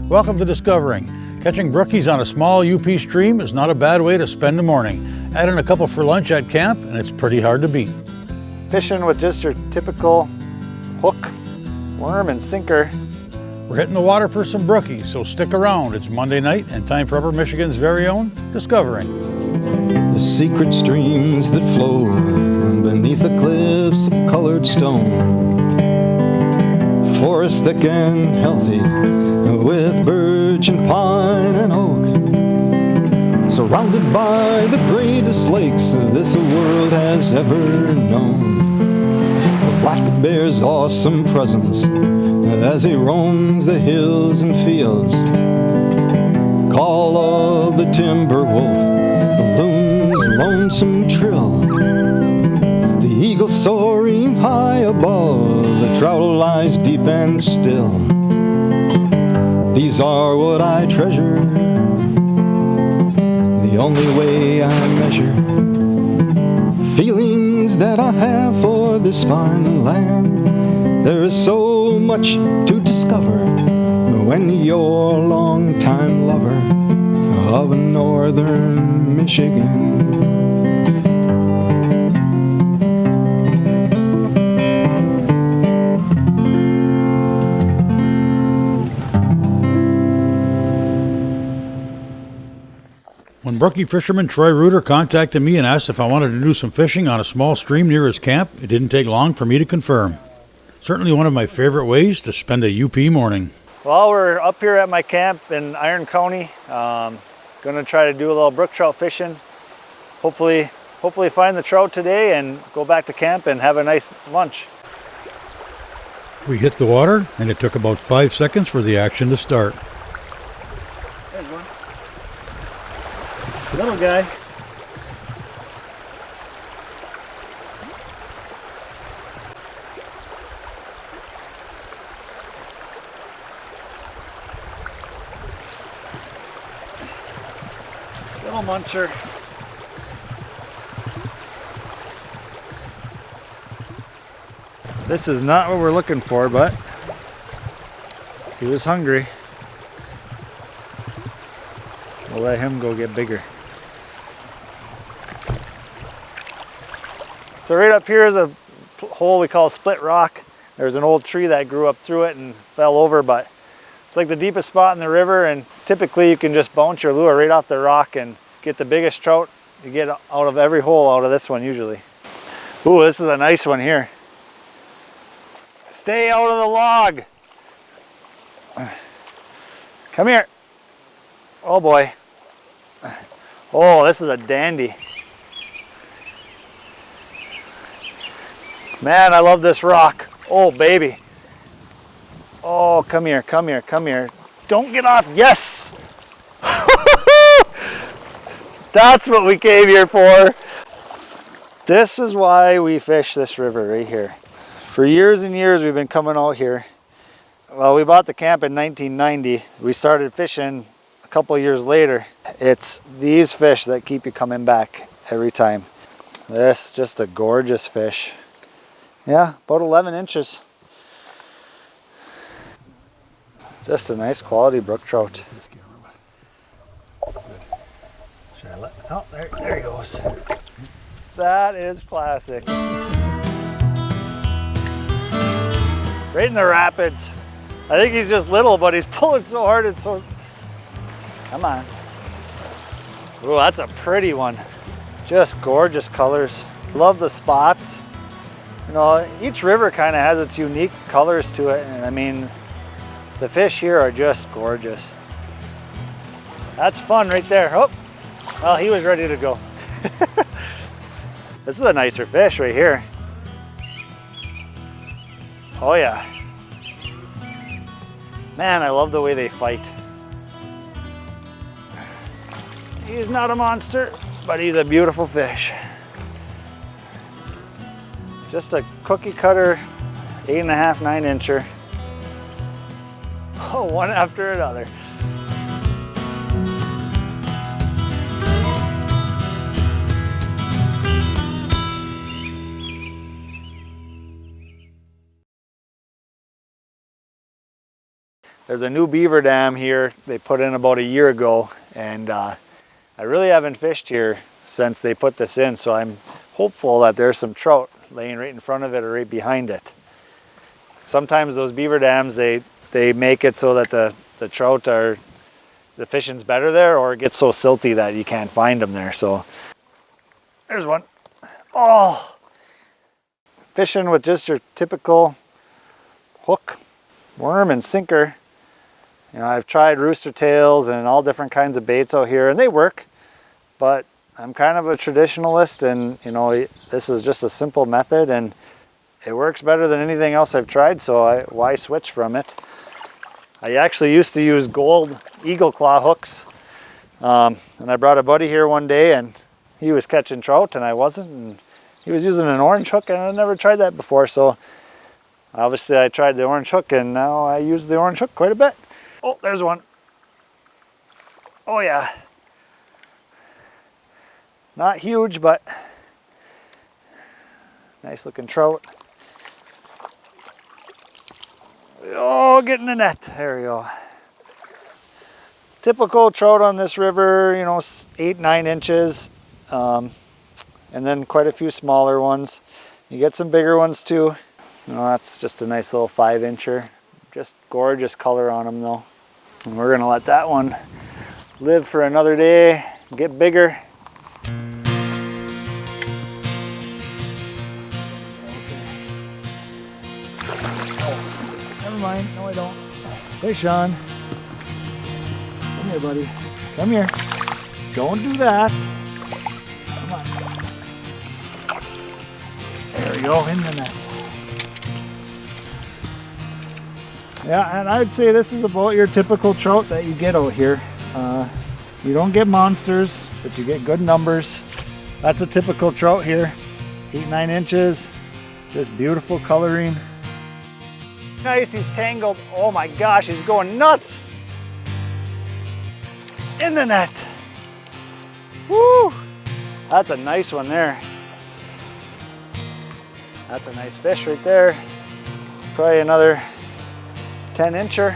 Welcome to Discovering. Catching brookies on a small UP stream is not a bad way to spend the morning. Add in a couple for lunch at camp and it's pretty hard to beat. Fishing with just your typical hook, worm, and sinker. We're hitting the water for some brookies, so stick around. It's Monday night and time for Upper Michigan's very own Discovering. The secret streams that flow beneath the cliffs of colored stone. Forest thick and healthy with birch and pine and oak. Surrounded by the greatest lakes this world has ever known. The black bear's awesome presence as he roams the hills and fields. Call of the timber wolf, the loon's lonesome trill. The eagle soaring high above, the trout lies deep and still. These are what I treasure, the only way I measure feelings that I have for this fine land. There is so much to discover when you're a long-time lover of northern Michigan. When brookie fisherman Troy Reuter contacted me and asked if I wanted to do some fishing on a small stream near his camp, it didn't take long for me to confirm. Certainly one of my favorite ways to spend a UP morning. Well, we're up here at my camp in Iron County. Gonna try to do a little brook trout fishing. Hopefully find the trout today and go back to camp and have a nice lunch. We hit the water and it took about 5 seconds for the action to start. There's one. Little guy. Little muncher. This is not what we're looking for, but he was hungry. We'll let him go get bigger. So right up here is a hole we call Split Rock. There's an old tree that grew up through it and fell over, but it's like the deepest spot in the river, and typically you can just bounce your lure right off the rock and get the biggest trout you get out of every hole out of this one usually. Ooh, this is a nice one here. Stay out of the log. Come here. Oh boy. Oh, this is a dandy. Man, I love this rock. Oh, baby. Oh, come here, come here, come here. Don't get off. Yes! That's what we came here for. This is why we fish this river right here. For years and years, we've been coming out here. Well, we bought the camp in 1990. We started fishing a couple of years later. It's these fish that keep you coming back every time. This is just a gorgeous fish. Yeah, about 11 inches. Just a nice quality brook trout. Should I let, oh, there he goes. That is classic. Right in the rapids. I think he's just little, but he's pulling so hard, it's so... Come on. Ooh, that's a pretty one. Just gorgeous colors. Love the spots. You know, each river kind of has its unique colors to it, and I mean, the fish here are just gorgeous. That's fun right there. Oh, well, he was ready to go. This is a nicer fish right here. Oh yeah. Man, I love the way they fight. He's not a monster, but he's a beautiful fish. Just a cookie cutter, 8.5, 9-incher. Oh, one after another. There's a new beaver dam here they put in about a year ago, and I really haven't fished here since they put this in, so I'm hopeful that there's some trout laying right in front of it or right behind it. Sometimes those beaver dams, they make it so that the trout are, the fishing's better there, or it gets so silty that you can't find them there. So there's one. Oh, fishing with just your typical hook, worm, and sinker. You know, I've tried rooster tails and all different kinds of baits out here, and they work, but I'm kind of a traditionalist, and you know, this is just a simple method, and it works better than anything else I've tried, so why switch from it? I actually used to use gold eagle claw hooks, and I brought a buddy here one day, and he was catching trout, and I wasn't, and he was using an orange hook, and I'd never tried that before, so obviously I tried the orange hook, and now I use the orange hook quite a bit. Oh, there's one. Oh yeah. Not huge, but nice looking trout. Oh, get in the net. There we go. Typical trout on this river, you know, 8-9 inches. And then quite a few smaller ones. You get some bigger ones too. You know, that's just a nice little 5-incher. Just gorgeous color on them though. And we're gonna let that one live for another day, get bigger. Oh, never mind, no I don't. Hey Sean, come here buddy, come here. Don't do that. Come on. There we go, in the net. Yeah, and I'd say this is about your typical trout that you get out here. You don't get monsters, but you get good numbers. That's a typical trout here. 8-9 inches, just beautiful coloring. Nice, he's tangled. Oh my gosh, he's going nuts. In the net. Woo! That's a nice one there. That's a nice fish right there. Probably another 10-incher.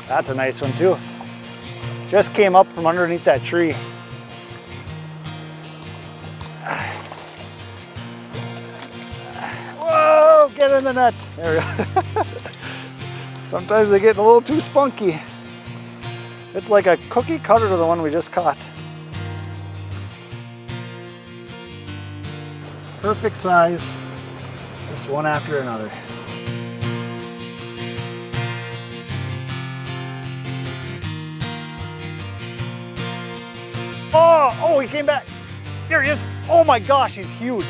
That's a nice one too. Just came up from underneath that tree. Whoa, get in the net. There we go. Sometimes they get a little too spunky. It's like a cookie cutter to the one we just caught. Perfect size, just one after another. Oh, he came back. There he is. Oh my gosh, he's huge.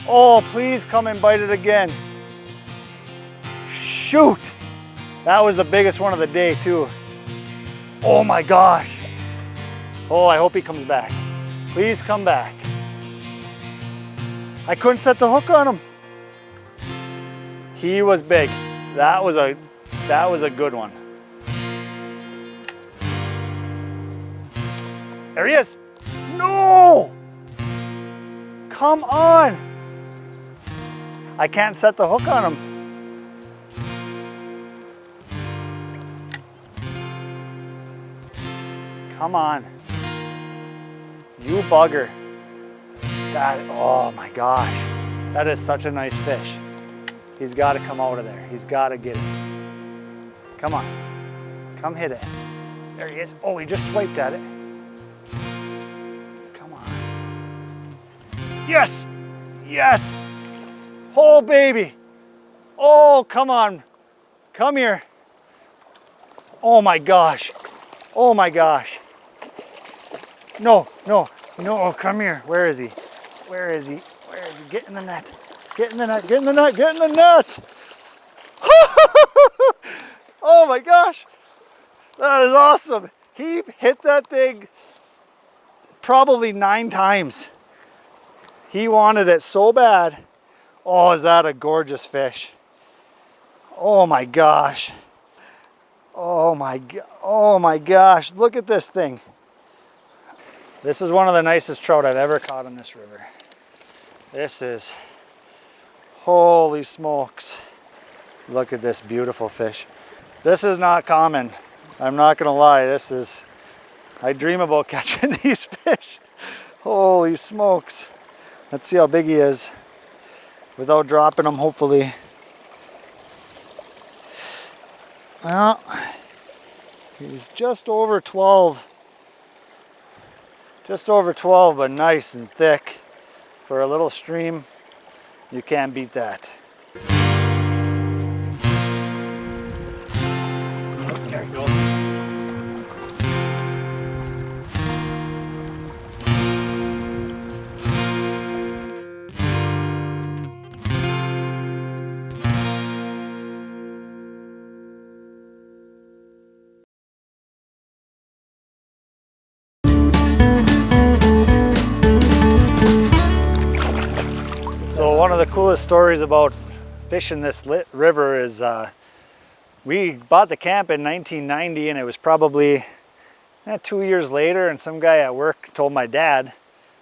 Oh, please come and bite it again. Shoot. That was the biggest one of the day too. Oh my gosh. Oh, I hope he comes back. Please come back. I couldn't set the hook on him. He was big. That was a good one. There he is. No! Come on. I can't set the hook on him. Come on. You bugger. That, oh my gosh. That is such a nice fish. He's got to come out of there. He's got to get it. Come on. Come hit it. There he is. Oh, he just swiped at it. Come on. Yes. Yes. Oh, baby. Oh, come on. Come here. Oh my gosh. Oh my gosh. No, no, no, come here. Where is he? Where is he? Where is he? Get in the net. Get in the net. Get in the net. Get in the net. Oh my gosh. That is awesome. He hit that thing probably 9 times. He wanted it so bad. Oh, is that a gorgeous fish? Oh my gosh. Oh my gosh. Look at this thing. This is one of the nicest trout I've ever caught on this river. This is Holy smokes. Look at this beautiful fish. This is not common. I'm not gonna lie, I dream about catching these fish. Holy smokes. Let's see how big he is without dropping him, hopefully. Well, he's just over 12. Just over 12, but nice and thick. For a little stream, you can't beat that. Oh, there he goes. So one of the coolest stories about fishing this river is we bought the camp in 1990, and it was probably 2 years later, and some guy at work told my dad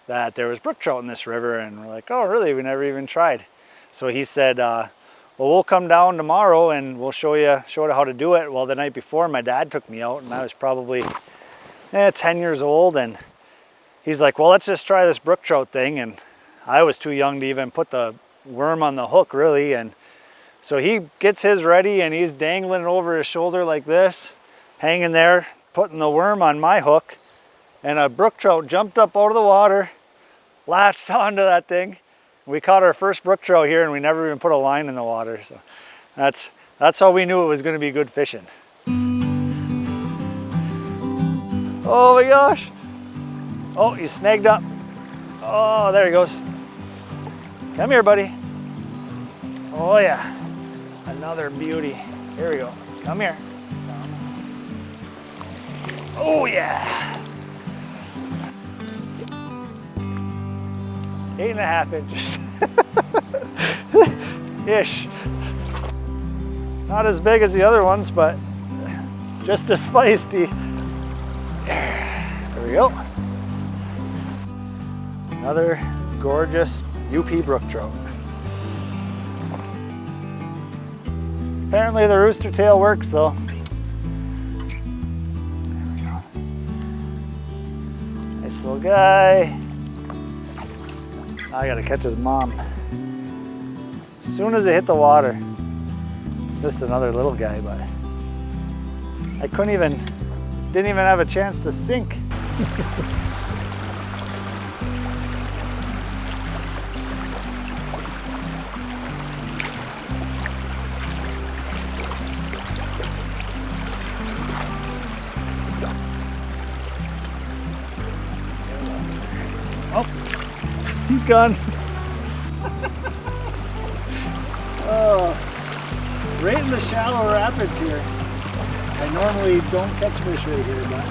that there was brook trout in this river, and we're like, oh really, we never even tried. So he said, well, we'll come down tomorrow and we'll show you how to do it. Well, the night before, my dad took me out, and I was probably 10 years old, and he's like, well, let's just try this brook trout thing. And I was too young to even put the worm on the hook, really. And so he gets his ready, and he's dangling it over his shoulder like this, hanging there, putting the worm on my hook. And a brook trout jumped up out of the water, latched onto that thing. We caught our first brook trout here, and we never even put a line in the water. So that's how we knew it was going to be good fishing. Oh my gosh. Oh, he's snagged up. Oh, there he goes. Come here, buddy. Oh yeah, another beauty. Here we go. Come here. Oh yeah. 8.5 inches. Ish. Not as big as the other ones, but just as feisty. There we go. Another gorgeous UP brook trout. Apparently the rooster tail works though. There we go. Nice little guy. I gotta catch his mom. As soon as they hit the water, it's just another little guy, but I didn't even have a chance to sink. Oh, he's gone. Oh, right in the shallow rapids here. I normally don't catch fish right here, but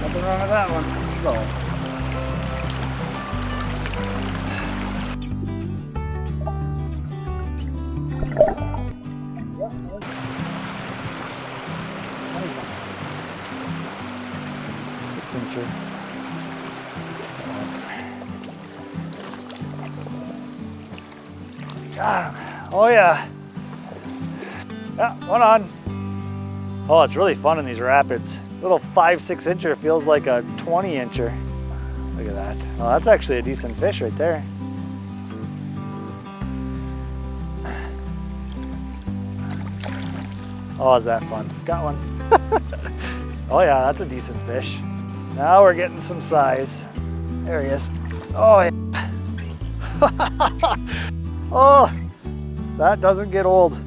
nothing wrong with that one. No. 6-incher. Got him. Oh yeah. Yeah, one on. Oh, it's really fun in these rapids. Little 5-6-incher feels like a 20-incher. Look at that. Oh, that's actually a decent fish right there. Oh, is that fun? Got one. Oh yeah, that's a decent fish. Now we're getting some size. There he is. Oh yeah. Oh, that doesn't get old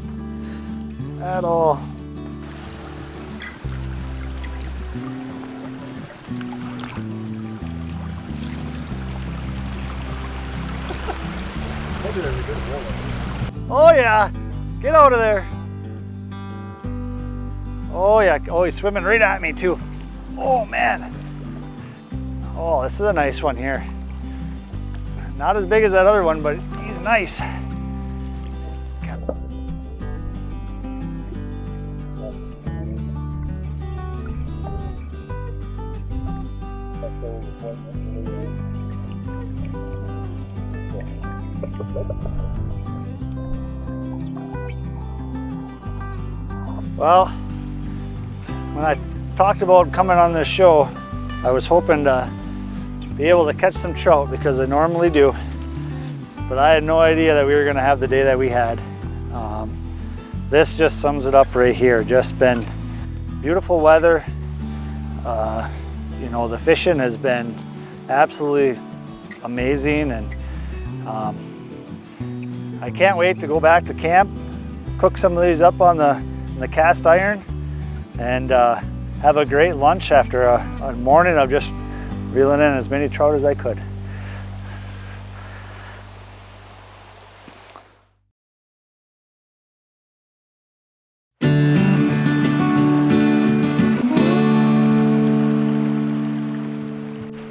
at all. Oh yeah, get out of there. Oh yeah, oh, he's swimming right at me too. Oh man. Oh, this is a nice one here. Not as big as that other one, but he's nice. Well, when I talked about coming on this show, I was hoping to be able to catch some trout because I normally do, but I had no idea that we were going to have the day that we had. This just sums it up right here. Just been beautiful weather. You know, the fishing has been absolutely amazing, and I can't wait to go back to camp, cook some of these up on the cast iron, and have a great lunch after a morning of just reeling in as many trout as I could.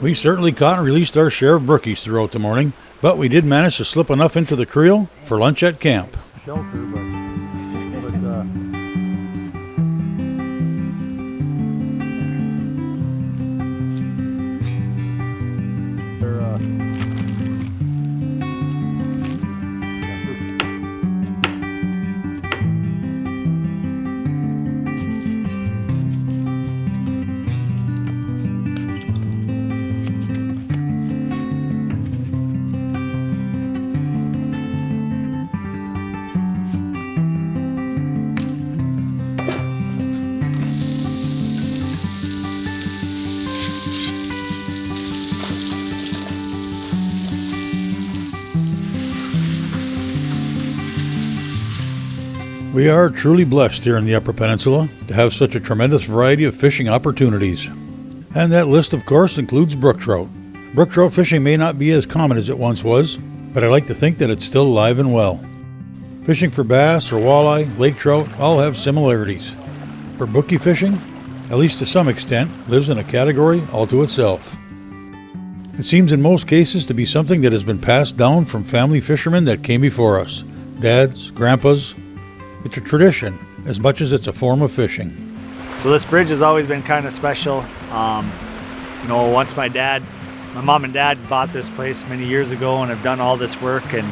We certainly caught and released our share of brookies throughout the morning, but we did manage to slip enough into the creel for lunch at camp. Shelter, but we are truly blessed here in the Upper Peninsula to have such a tremendous variety of fishing opportunities. And that list, of course, includes brook trout. Brook trout fishing may not be as common as it once was, but I like to think that it's still alive and well. Fishing for bass or walleye, lake trout, all have similarities. For brookie fishing, at least to some extent, lives in a category all to itself. It seems in most cases to be something that has been passed down from family fishermen that came before us, dads, grandpas. It's a tradition as much as it's a form of fishing. So this bridge has always been kind of special. You know, once my mom and dad bought this place many years ago and have done all this work and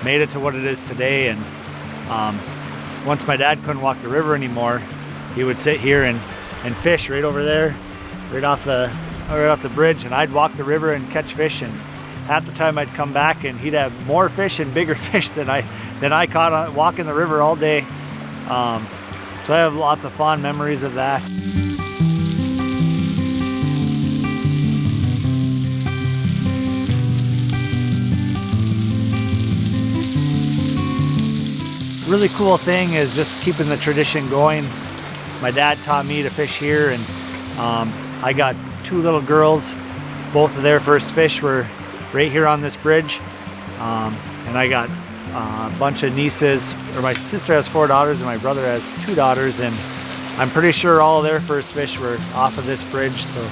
made it to what it is today. And once my dad couldn't walk the river anymore, he would sit here and fish right over there, right off the bridge, and I'd walk the river and catch fish. And half the time I'd come back and he'd have more fish and bigger fish than I caught walking the river all day. So I have lots of fond memories of that. Really cool thing is just keeping the tradition going. My dad taught me to fish here, and I got two little girls. Both of their first fish were right here on this bridge. And I got a bunch of nieces, or my sister has 4 daughters and my brother has 2 daughters, and I'm pretty sure all of their first fish were off of this bridge. So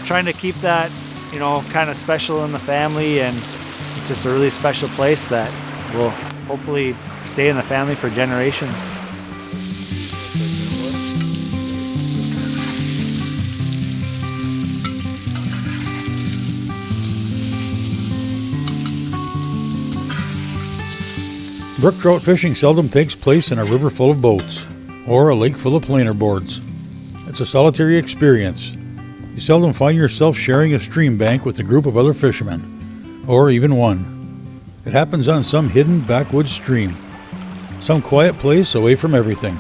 trying to keep that, you know, kind of special in the family, and it's just a really special place that will hopefully stay in the family for generations. Brook trout fishing seldom takes place in a river full of boats or a lake full of planer boards. It's a solitary experience. You seldom find yourself sharing a stream bank with a group of other fishermen, or even one. It happens on some hidden backwoods stream, some quiet place away from everything.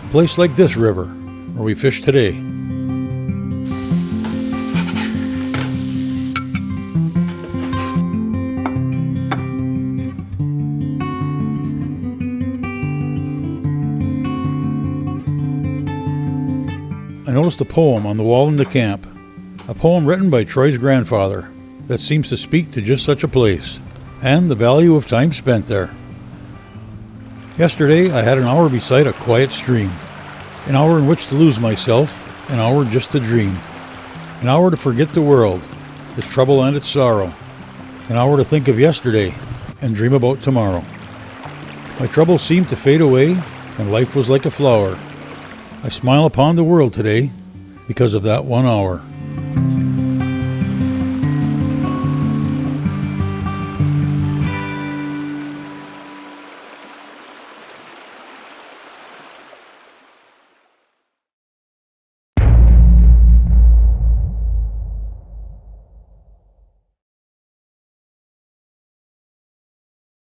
A place like this river, where we fish today. I noticed a poem on the wall in the camp, a poem written by Troy's grandfather that seems to speak to just such a place, and the value of time spent there. Yesterday I had an hour beside a quiet stream, an hour in which to lose myself, an hour just to dream, an hour to forget the world, its trouble and its sorrow, an hour to think of yesterday and dream about tomorrow. My troubles seemed to fade away, and life was like a flower. I smile upon the world today because of that 1 hour.